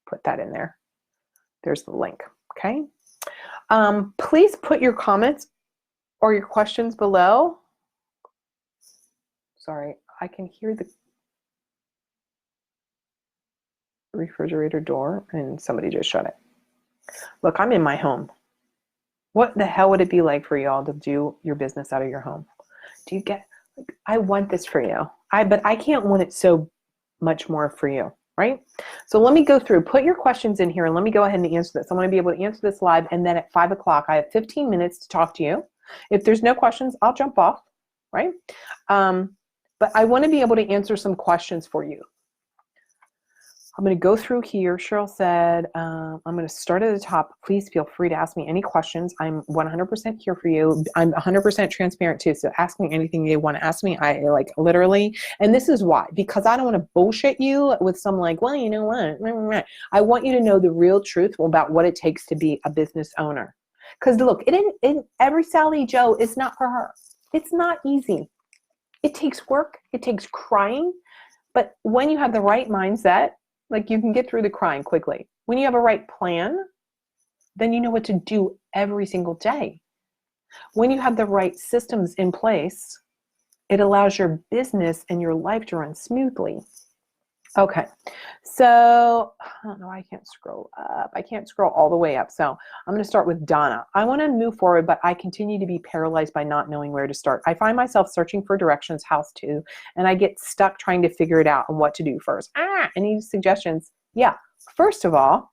put that in there. There's the link. Okay. Please put your comments or your questions below. Sorry, I can hear the refrigerator door and somebody just shut it. Look, I'm in my home. What the hell would it be like for y'all to do your business out of your home? Do you get, like, I want this for you. But I can't want it so much more for you, right? So let me go through, put your questions in here and let me go ahead and answer this. I'm going to be able to answer this live, and then at 5 o'clock, I have 15 minutes to talk to you. If there's no questions, I'll jump off, right? But I want to be able to answer some questions for you. I'm going to go through here. Cheryl said, I'm going to start at the top. Please feel free to ask me any questions. I'm 100% here for you. I'm 100% transparent too. So ask me anything you want to ask me. I like literally, and this is why, because I don't want to bullshit you with some like, well, you know what? I want you to know the real truth about what it takes to be a business owner. Because look, every Sally Joe is not for her. It's not easy. It takes work. It takes crying. But when you have the right mindset, like you can get through the crying quickly. When you have a right plan, then you know what to do every single day. When you have the right systems in place, it allows your business and your life to run smoothly. Okay, so I don't know, I can't scroll up. I can't scroll all the way up. So I'm going to start with Donna. I want to move forward, but I continue to be paralyzed by not knowing where to start. I find myself searching for directions, how to, and I get stuck trying to figure it out and what to do first. Any suggestions? Yeah, first of all,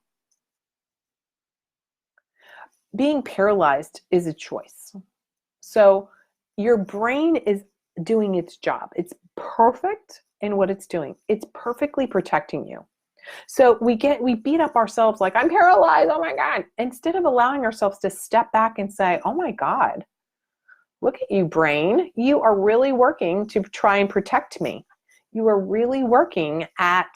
being paralyzed is a choice. So your brain is doing its job. It's perfect in what it's doing. It's perfectly protecting you. So we beat up ourselves like, I'm paralyzed, oh my God. Instead of allowing ourselves to step back and say, oh my God, look at you, brain. You are really working to try and protect me. You are really working at,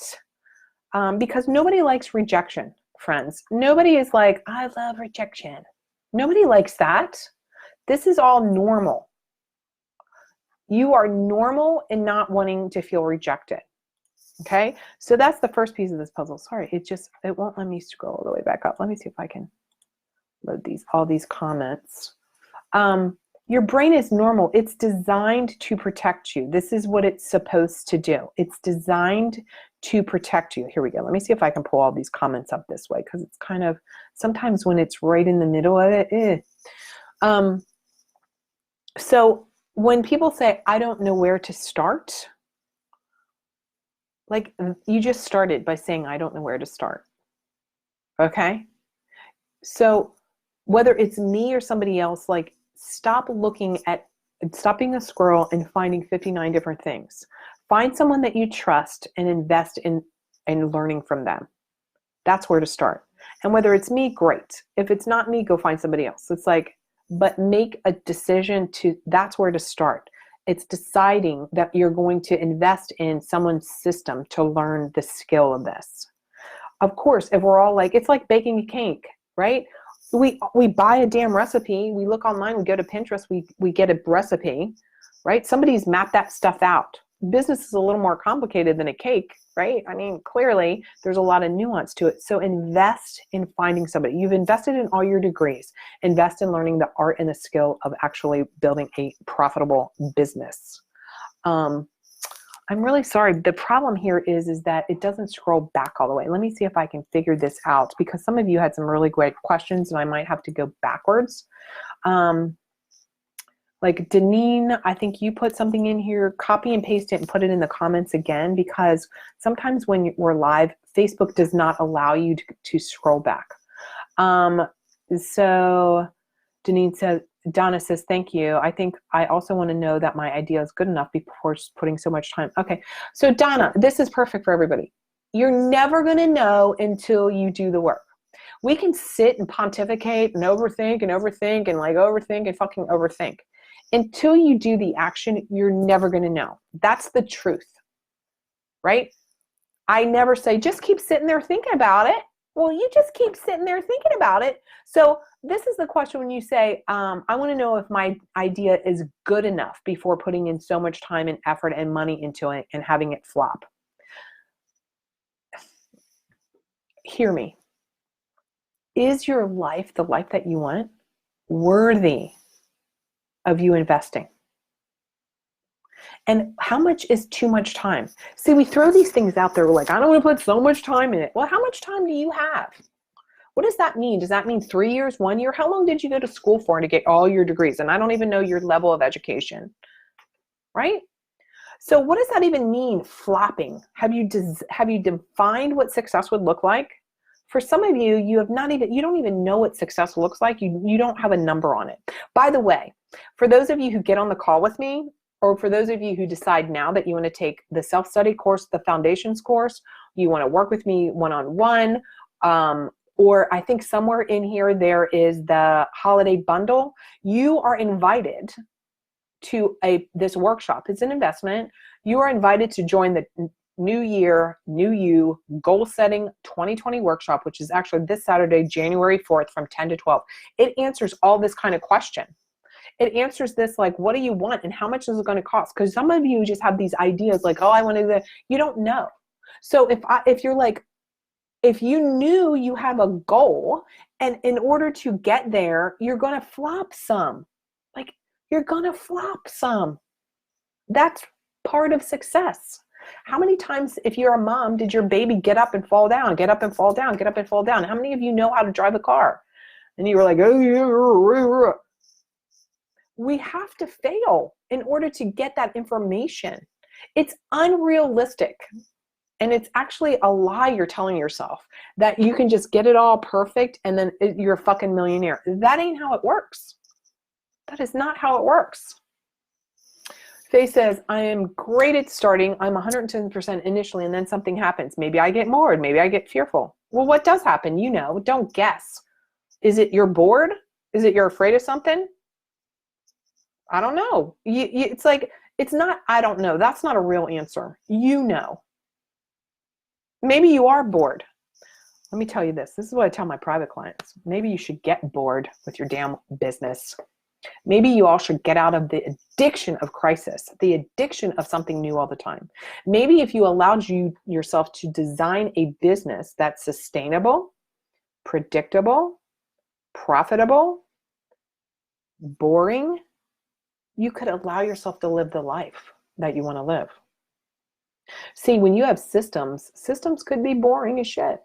because nobody likes rejection, friends. Nobody is like, I love rejection. Nobody likes that. This is all normal. You are normal in not wanting to feel rejected. Okay, so that's the first piece of this puzzle. Sorry, it won't let me scroll all the way back up. Let me see if I can load all these comments. Your brain is normal. It's designed to protect you. This is what it's supposed to do. It's designed to protect you. Here we go. Let me see if I can pull all these comments up this way, because it's kind of, sometimes when it's right in the middle of it. So when people say, I don't know where to start, like you just started by saying, I don't know where to start. Okay. So whether it's me or somebody else, like stop being a squirrel and finding 59 different things. Find someone that you trust and invest in learning from them. That's where to start. And whether it's me, great. If it's not me, go find somebody else. It's like, but make a decision that's where to start. It's deciding that you're going to invest in someone's system to learn the skill of this. Of course, if we're all like, it's like baking a cake, right? We buy a damn recipe, we look online, we go to Pinterest, we get a recipe, right? Somebody's mapped that stuff out. Business is a little more complicated than a cake, right? I mean, clearly there's a lot of nuance to it. So invest in finding somebody. You've invested in all your degrees. Invest in learning the art and the skill of actually building a profitable business. I'm really sorry. The problem here is that it doesn't scroll back all the way. Let me see if I can figure this out, because some of you had some really great questions and I might have to go backwards. Like Deneen, I think you put something in here, copy and paste it and put it in the comments again, because sometimes when we're live, Facebook does not allow you to scroll back. So Deneen says, Donna says, thank you. I think I also want to know that my idea is good enough before putting so much time. Okay, so Donna, this is perfect for everybody. You're never going to know until you do the work. We can sit and pontificate and overthink and overthink and like overthink and fucking overthink. Until you do the action, you're never going to know. That's the truth. right? I never say, just keep sitting there thinking about it. Well, you just keep sitting there thinking about it. So this is the question when you say, I want to know if my idea is good enough before putting in so much time and effort and money into it and having it flop. Hear me. Is your life the life that you want worthy of you investing? And how much is too much time? See, we throw these things out there. We're like, I don't want to put so much time in it. Well, how much time do you have? What does that mean? Does that mean 3 years, 1 year? How long did you go to school for to get all your degrees? And I don't even know your level of education, right? So what does that even mean, flopping? Have you defined what success would look like? For some of you, you don't even know what success looks like. You don't have a number on it. By the way, for those of you who get on the call with me, or for those of you who decide now that you want to take the self-study course, the foundations course, you want to work with me one-on-one, or I think somewhere in here there is the holiday bundle, you are invited to this workshop. It's an investment. You are invited to join the New Year, New You Goal Setting 2020 workshop, which is actually this Saturday, January 4th from 10 to 12. It answers all this kind of question. It answers this like, what do you want and how much is it going to cost? Because some of you just have these ideas like, oh, I want to do that. You don't know. So if you're like, if you knew you have a goal and in order to get there, you're going to flop some. Like, you're going to flop some. That's part of success. How many times, if you're a mom, did your baby get up and fall down, get up and fall down, get up and fall down? How many of you know how to drive a car? And you were like, oh, yeah. We have to fail in order to get that information. It's unrealistic. And it's actually a lie you're telling yourself that you can just get it all perfect and then you're a fucking millionaire. That ain't how it works. That is not how it works. Faye says, I am great at starting. I'm 110% initially, and then something happens. Maybe I get bored. Maybe I get fearful. Well, what does happen? You know, don't guess. Is it you're bored? Is it you're afraid of something? I don't know. It's like, it's not, I don't know. That's not a real answer. You know. Maybe you are bored. Let me tell you this. This is what I tell my private clients. Maybe you should get bored with your damn business. Maybe you all should get out of the addiction of crisis, the addiction of something new all the time. Maybe if you allowed yourself to design a business that's sustainable, predictable, profitable, boring, you could allow yourself to live the life that you want to live. See, when you have systems could be boring as shit,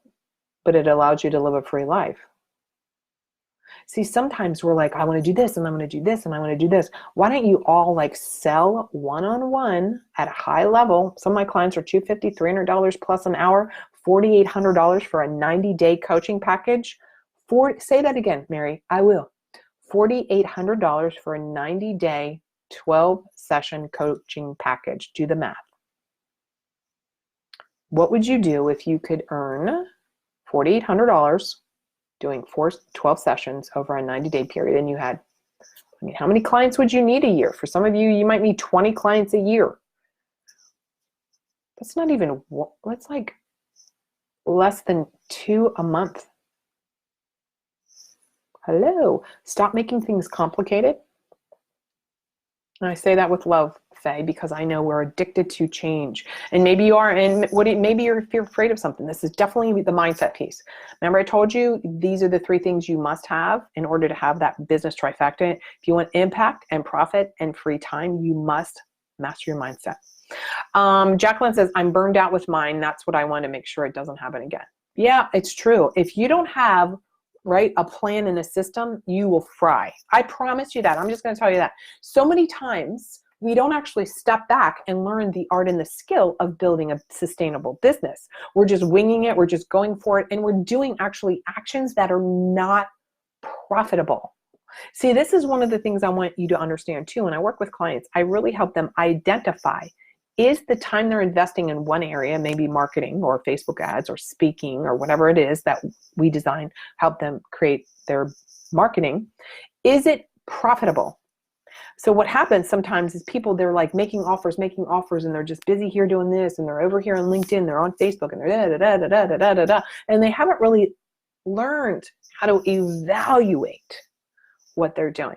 but it allows you to live a free life. See, sometimes we're like, I want to do this and I want to do this and I want to do this. Why don't you all like sell one-on-one at a high level? Some of my clients are $250, $300 plus an hour, $4,800 for a 90-day coaching package. Say that again, Mary. I will. $4,800 for a 90-day, 12-session coaching package. Do the math. What would you do if you could earn $4,800 doing 12 sessions over a 90-day period and you had, how many clients would you need a year? For some of you, you might need 20 clients a year. That's not even, that's like less than 2 a month. Hello. Stop making things complicated. And I say that with love, Faye, because I know we're addicted to change. And maybe you are, and maybe you're afraid of something. This is definitely the mindset piece. Remember I told you these are the 3 things you must have in order to have that business trifecta. If you want impact and profit and free time, you must master your mindset. Jacqueline says, I'm burned out with mine. That's what I want to make sure it doesn't happen again. Yeah, it's true. If you don't have a plan and a system, you will fry. I promise you that. I'm just going to tell you that. So many times we don't actually step back and learn the art and the skill of building a sustainable business. We're just winging it. We're just going for it. And we're doing actually actions that are not profitable. See, this is one of the things I want you to understand too. When I work with clients, I really help them identify, is the time they're investing in one area, maybe marketing or Facebook ads or speaking or whatever it is that we design, help them create their marketing, is it profitable? So what happens sometimes is people, they're like making offers, and they're just busy here doing this, and they're over here on LinkedIn, they're on Facebook, and they're da da da da da da da, and they haven't really learned how to evaluate what they're doing.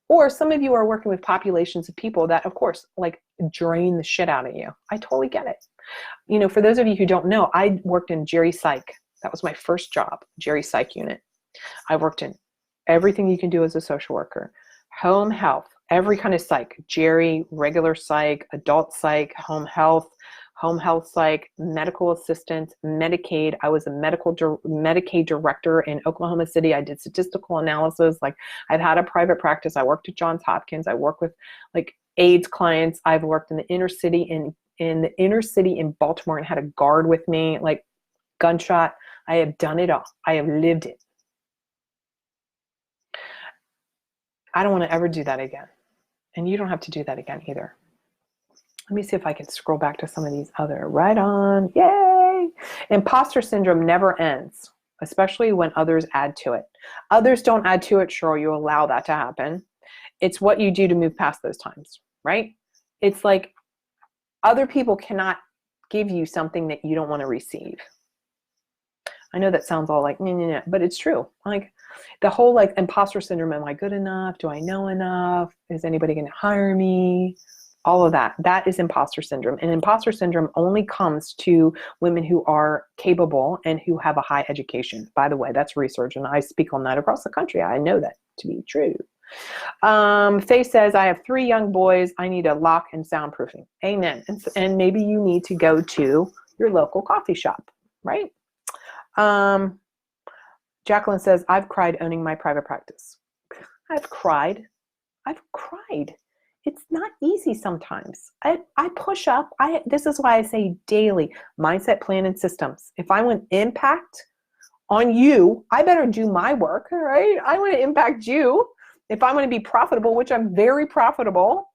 Or some of you are working with populations of people that, of course, like drain the shit out of you. I totally get it. You know, for those of you who don't know, I worked in Jerry Psych. That was my first job, Jerry Psych unit. I worked in everything you can do as a social worker, home health, every kind of psych, Jerry, regular psych, adult psych, home health psych, medical assistant, Medicaid. I was a Medicaid director in Oklahoma City. I did statistical analysis. Like, I've had a private practice. I worked at Johns Hopkins. I work with like AIDS clients. I've worked in the inner city in the inner city in Baltimore and had a guard with me, like gunshot. I have done it all. I have lived it. I don't want to ever do that again. And you don't have to do that again either. Let me see if I can scroll back to some of these other. Right on. Yay. Imposter syndrome never ends, especially when others add to it. Others don't add to it. Sure, you allow that to happen. It's what you do to move past those times, right? It's like other people cannot give you something that you don't want to receive. I know that sounds all like, nah, but it's true. Like the whole like imposter syndrome, am I good enough? Do I know enough? Is anybody going to hire me? All of that. That is imposter syndrome. And imposter syndrome only comes to women who are capable and who have a high education. By the way, that's research, and I speak on that across the country. I know that to be true. Faye says, I have 3 young boys. I need a lock and soundproofing. Amen. And maybe you need to go to your local coffee shop, right? Jacqueline says, I've cried owning my private practice. I've cried. It's not easy sometimes. I push up. This is why I say daily, mindset, plan, and systems. If I want impact on you, I better do my work, right? I want to impact you. If I want to be profitable, which I'm very profitable,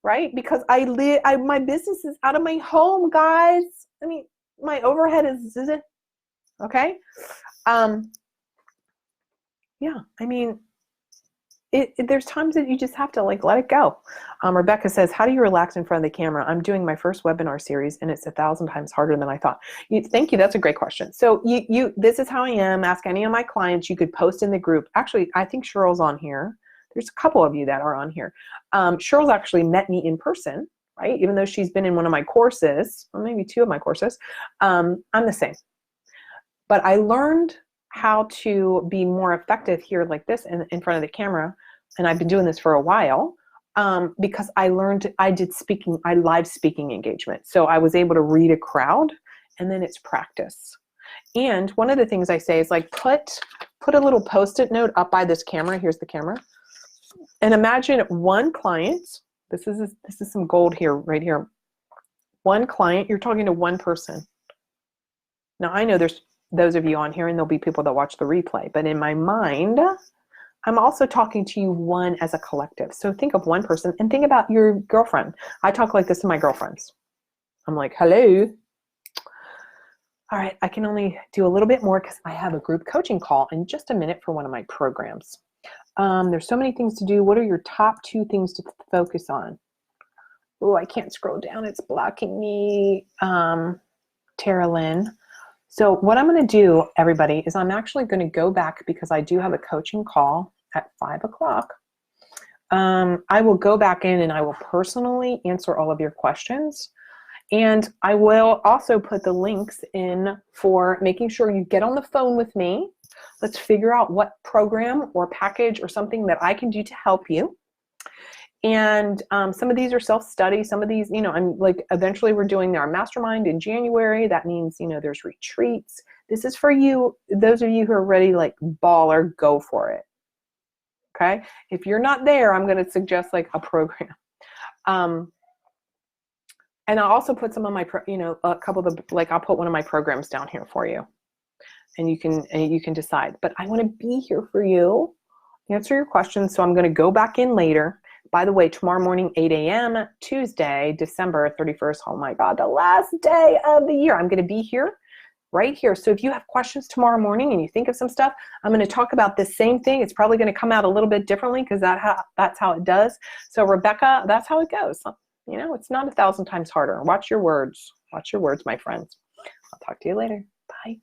right? Because my business is out of my home, guys. I mean, my overhead is okay. Yeah, I mean, there's times that you just have to like let it go. Rebecca says, how do you relax in front of the camera? I'm doing my first webinar series and it's 1,000 times harder than I thought. Thank you. That's a great question. So this is how I am. Ask any of my clients. You could post in the group. Actually, I think Cheryl's on here. There's a couple of you that are on here. Cheryl's actually met me in person, right? Even though she's been in one of my courses, or maybe 2 of my courses, I'm the same. But I learned how to be more effective here like this in front of the camera. And I've been doing this for a while because I did live speaking engagement. So I was able to read a crowd, and then it's practice. And one of the things I say is like, put a little Post-it note up by this camera. Here's the camera. And imagine one client. This is some gold here, right here. One client, you're talking to one person. Now I know there's those of you on here, and there'll be people that watch the replay, but in my mind, I'm also talking to you one as a collective. So think of one person and think about your girlfriend. I talk like this to my girlfriends. I'm like, hello. All right, I can only do a little bit more because I have a group coaching call in just a minute for one of my programs. There's so many things to do. What are your top 2 things to focus on? Oh, I can't scroll down. It's blocking me. Tara Lynn. So what I'm going to do, everybody, is I'm actually going to go back because I do have a coaching call at 5 o'clock. I will go back in and I will personally answer all of your questions. And I will also put the links in for making sure you get on the phone with me. Let's figure out what program or package or something that I can do to help you. And some of these are self-study. Some of these, I'm like, eventually we're doing our mastermind in January. That means, there's retreats. This is for you, those of you who are ready, like baller, go for it. Okay. If you're not there, I'm going to suggest like a program. And I'll also put some of my, a couple of the, like I'll put one of my programs down here for you, and you can decide. But I want to be here for you, answer your questions. So I'm going to go back in later. By the way, tomorrow morning, 8 a.m., Tuesday, December 31st. Oh my God, the last day of the year. I'm going to be here right here. So if you have questions tomorrow morning and you think of some stuff, I'm going to talk about this same thing. It's probably going to come out a little bit differently because that's how it does. So Rebecca, that's how it goes. You know, it's not 1,000 times harder. Watch your words. Watch your words, my friends. I'll talk to you later. Bye.